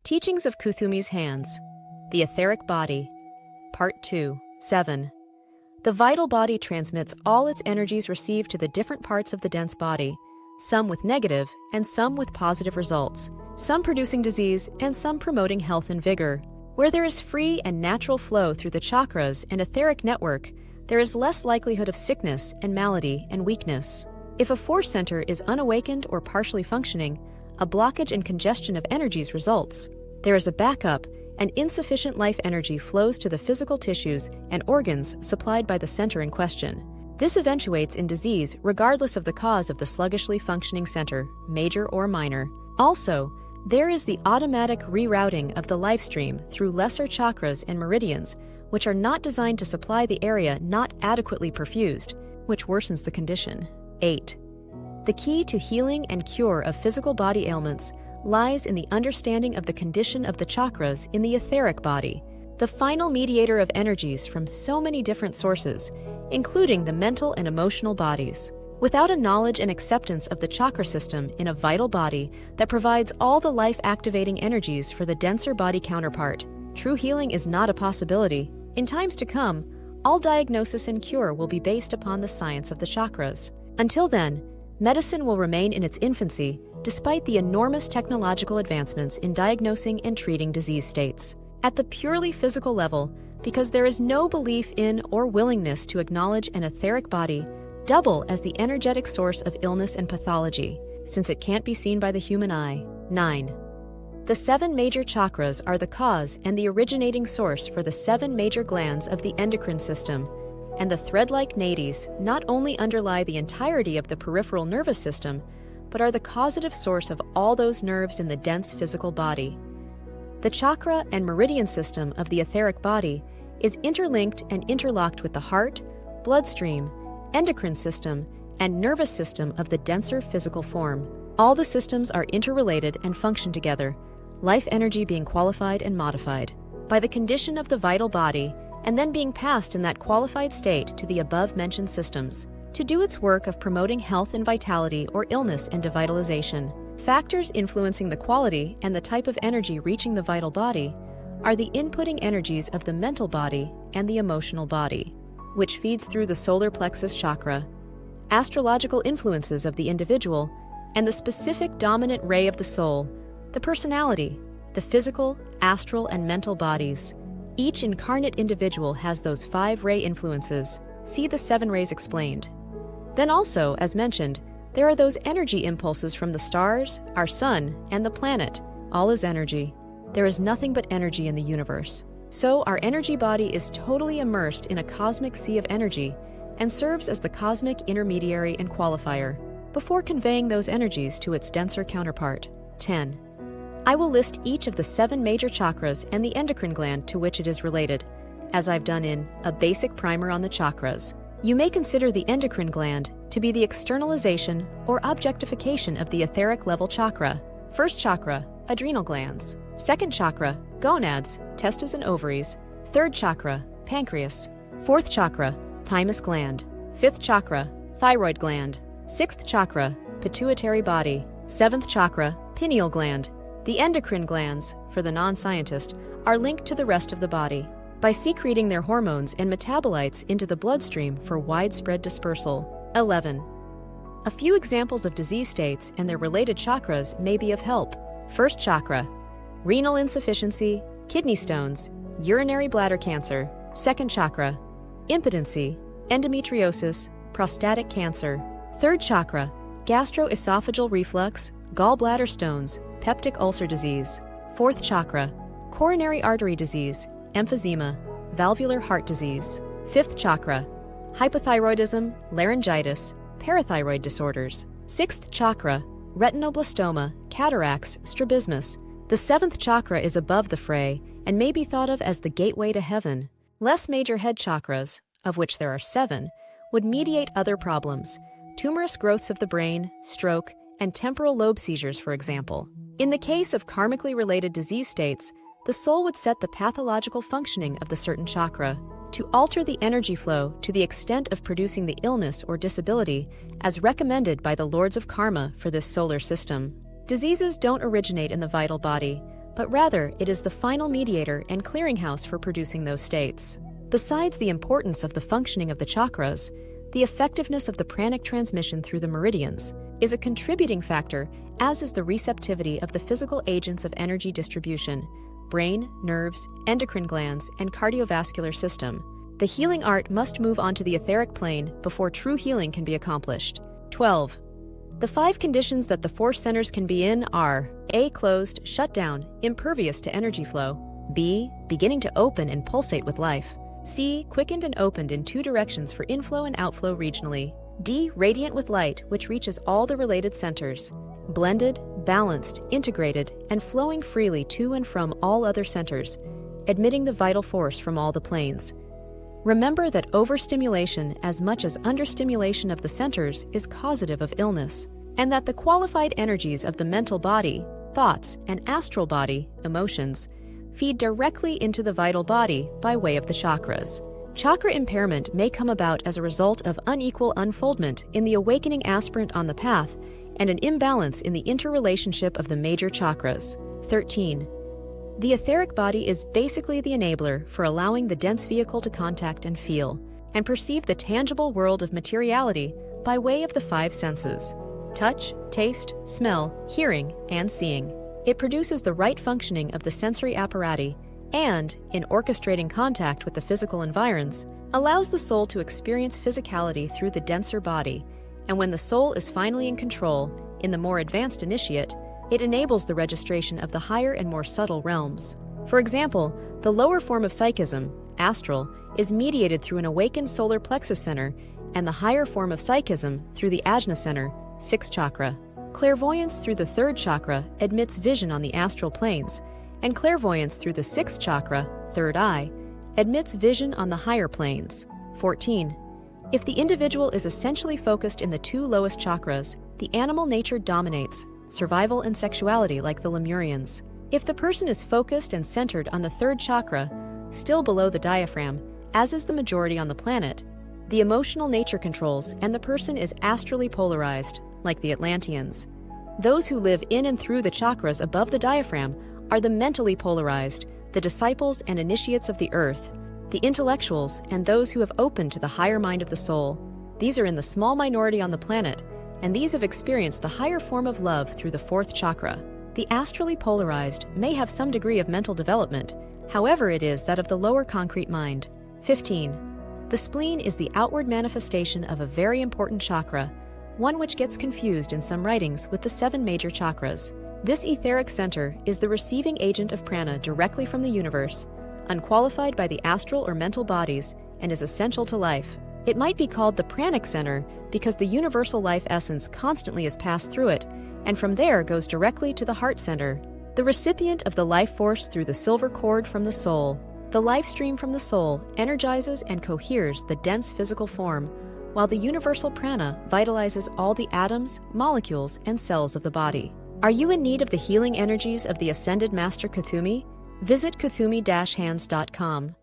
Teachings of Kuthumi's Hands. The Etheric Body. Part 2. 7. The vital body transmits all its energies received to the different parts of the dense body, some with negative and some with positive results, some producing disease and some promoting health and vigor. Where there is free and natural flow through the chakras and etheric network, there is less likelihood of sickness and malady and weakness. If a force center is unawakened or partially functioning, a blockage and congestion of energies results. There is a backup, and insufficient life energy flows to the physical tissues and organs supplied by the center in question. This eventuates in disease regardless of the cause of the sluggishly functioning center, major or minor. Also, there is the automatic rerouting of the life stream through lesser chakras and meridians, which are not designed to supply the area not adequately perfused, which worsens the condition. 8. The key to healing and cure of physical body ailments lies in the understanding of the condition of the chakras in the etheric body, the final mediator of energies from so many different sources, including the mental and emotional bodies. Without a knowledge and acceptance of the chakra system in a vital body that provides all the life-activating energies for the denser body counterpart, true healing is not a possibility. In times to come, all diagnosis and cure will be based upon the science of the chakras. Until then, medicine will remain in its infancy despite the enormous technological advancements in diagnosing and treating disease states. At the purely physical level, because there is no belief in or willingness to acknowledge an etheric body double as the energetic source of illness and pathology, since it can't be seen by the human eye. 9. The 7 major chakras are the cause and the originating source for the 7 major glands of the endocrine system, and the thread-like nadis not only underlie the entirety of the peripheral nervous system, but are the causative source of all those nerves in the dense physical body. The chakra and meridian system of the etheric body is interlinked and interlocked with the heart, bloodstream, endocrine system, and nervous system of the denser physical form. All the systems are interrelated and function together, life energy being qualified and modified by the condition of the vital body, and then being passed in that qualified state to the above-mentioned systems, to do its work of promoting health and vitality or illness and devitalization. Factors influencing the quality and the type of energy reaching the vital body are the inputting energies of the mental body and the emotional body, which feeds through the solar plexus chakra, astrological influences of the individual, and the specific dominant ray of the soul, the personality, the physical, astral, and mental bodies. Each incarnate individual has those 5 ray influences. See the 7 rays explained. Then also, as mentioned, there are those energy impulses from the stars, our sun, and the planet. All is energy. There is nothing but energy in the universe. So our energy body is totally immersed in a cosmic sea of energy and serves as the cosmic intermediary and qualifier before conveying those energies to its denser counterpart. 10. I will list each of the 7 major chakras and the endocrine gland to which it is related, as I've done in A Basic Primer on the Chakras. You may consider the endocrine gland to be the externalization or objectification of the etheric level chakra. First chakra, adrenal glands. Second chakra, gonads, testes and ovaries. Third chakra, pancreas. Fourth chakra, thymus gland. Fifth chakra, thyroid gland. Sixth chakra, pituitary body. Seventh chakra, pineal gland. The endocrine glands, for the non-scientist, are linked to the rest of the body by secreting their hormones and metabolites into the bloodstream for widespread dispersal. 11. A few examples of disease states and their related chakras may be of help. First chakra, renal insufficiency, kidney stones, urinary bladder cancer. Second chakra, impotency, endometriosis, prostatic cancer. Third chakra, gastroesophageal reflux, gallbladder stones, peptic ulcer disease. Fourth chakra, coronary artery disease, emphysema, valvular heart disease. Fifth chakra, hypothyroidism, laryngitis, parathyroid disorders. Sixth chakra, retinoblastoma, cataracts, strabismus. The 7th chakra is above the fray and may be thought of as the gateway to heaven. Less major head chakras, of which there are 7, would mediate other problems, tumorous growths of the brain, stroke, and temporal lobe seizures, for example. In the case of karmically related disease states, the soul would set the pathological functioning of the certain chakra to alter the energy flow to the extent of producing the illness or disability as recommended by the lords of karma for this solar system. Diseases don't originate in the vital body, but rather it is the final mediator and clearinghouse for producing those states. Besides the importance of the functioning of the chakras, the effectiveness of the pranic transmission through the meridians is a contributing factor, as is the receptivity of the physical agents of energy distribution: brain, nerves, endocrine glands, and cardiovascular system. The healing art must move onto the etheric plane before true healing can be accomplished. 12. The 5 conditions that the force centers can be in are: A. Closed, shut down, impervious to energy flow; B. Beginning to open and pulsate with life; C. Quickened and opened in 2 directions for inflow and outflow regionally; D. Radiant with light, which reaches all the related centers; blended, balanced, integrated, and flowing freely to and from all other centers, admitting the vital force from all the planes. Remember that overstimulation as much as understimulation of the centers is causative of illness, and that the qualified energies of the mental body, thoughts, and astral body, emotions, feed directly into the vital body by way of the chakras. Chakra impairment may come about as a result of unequal unfoldment in the awakening aspirant on the path and an imbalance in the interrelationship of the major chakras. 13. The etheric body is basically the enabler for allowing the dense vehicle to contact and feel, and perceive the tangible world of materiality by way of the 5 senses: touch, taste, smell, hearing, and seeing. It produces the right functioning of the sensory apparatus and, in orchestrating contact with the physical environs, allows the soul to experience physicality through the denser body, and when the soul is finally in control, in the more advanced initiate, it enables the registration of the higher and more subtle realms. For example, the lower form of psychism, astral, is mediated through an awakened solar plexus center, and the higher form of psychism through the ajna center, 6th chakra. Clairvoyance through the 3rd chakra admits vision on the astral planes, and clairvoyance through the 6th chakra, 3rd eye, admits vision on the higher planes. 14. If the individual is essentially focused in the 2 lowest chakras, the animal nature dominates, survival and sexuality like the Lemurians. If the person is focused and centered on the 3rd chakra, still below the diaphragm, as is the majority on the planet, the emotional nature controls and the person is astrally polarized, like the Atlanteans. Those who live in and through the chakras above the diaphragm are the mentally polarized, the disciples and initiates of the earth, the intellectuals, and those who have opened to the higher mind of the soul. These are in the small minority on the planet, and these have experienced the higher form of love through the 4th chakra. The astrally polarized may have some degree of mental development, however it is that of the lower concrete mind. 15. The spleen is the outward manifestation of a very important chakra, one which gets confused in some writings with the 7 major chakras. This etheric center is the receiving agent of prana directly from the universe, unqualified by the astral or mental bodies, and is essential to life. It might be called the pranic center because the universal life essence constantly is passed through it, and from there goes directly to the heart center, the recipient of the life force through the silver cord from the soul. The life stream from the soul energizes and coheres the dense physical form, while the universal prana vitalizes all the atoms, molecules, and cells of the body. Are you in need of the healing energies of the Ascended Master Kuthumi? Visit kuthumi-hands.com.